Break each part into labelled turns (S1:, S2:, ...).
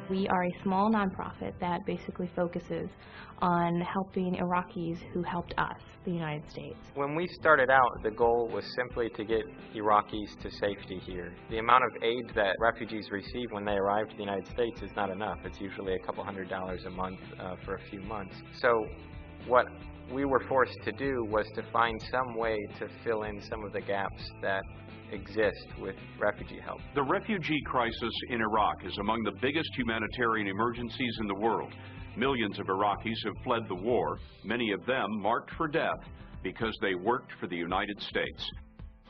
S1: We are a small nonprofit that basically focuses on helping Iraqis who helped us, the United States.
S2: When we started out, the goal was simply to get Iraqis to safety here. The amount of aid that refugees receive when they arrive to the United States is not enough. It's usually a couple $100s a month for a few months. So what we were forced to do was to find some way to fill in some of the gaps that exist with refugee help.
S3: The refugee crisis in Iraq is among the biggest humanitarian emergencies in the world. Millions of Iraqis have fled the war, many of them marked for death because they worked for the United States.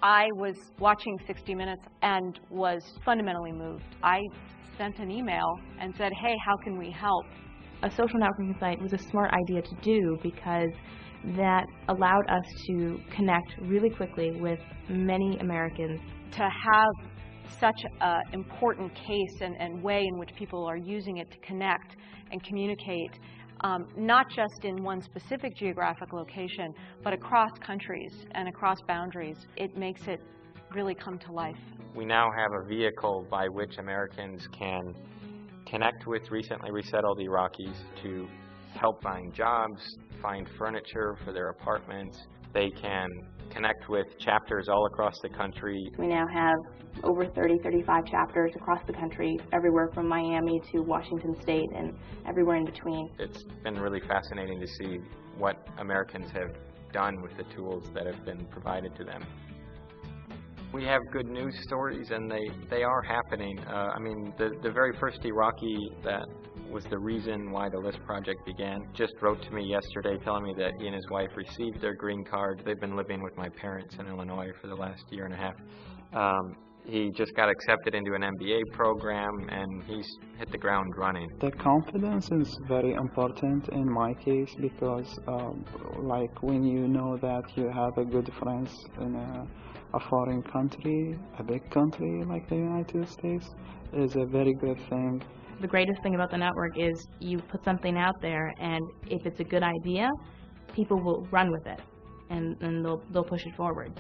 S4: I was watching 60 Minutes and was fundamentally moved. I sent an email and said, hey, how can we help?
S1: A social networking site was a smart idea to do because that allowed us to connect really quickly with many Americans.
S4: To have such an important case and way in which people are using it to connect and communicate, not just in one specific geographic location, but across countries and across boundaries, it makes it really come to life.
S2: We now have a vehicle by which Americans can connect with recently resettled Iraqis to help find jobs, find furniture for their apartments. They can connect with chapters all across the country.
S1: We now have over 35 chapters across the country, everywhere from Miami to Washington State and everywhere in between.
S2: It's been really fascinating to see what Americans have done with the tools that have been provided to them. We have good news stories, and they are happening. I mean, the very first Iraqi that was the reason why the LIST project began just wrote to me yesterday telling me that he and his wife received their green card. They've been living with my parents in Illinois for the last year and a half. He just got accepted into an MBA program, and he's hit the ground running.
S5: The confidence is very important in my case because like when you know that you have a good friends in a foreign country, a big country like the United States, is a very good thing.
S1: The greatest thing about the network is you put something out there, and if it's a good idea, people will run with it, and they'll push it forward.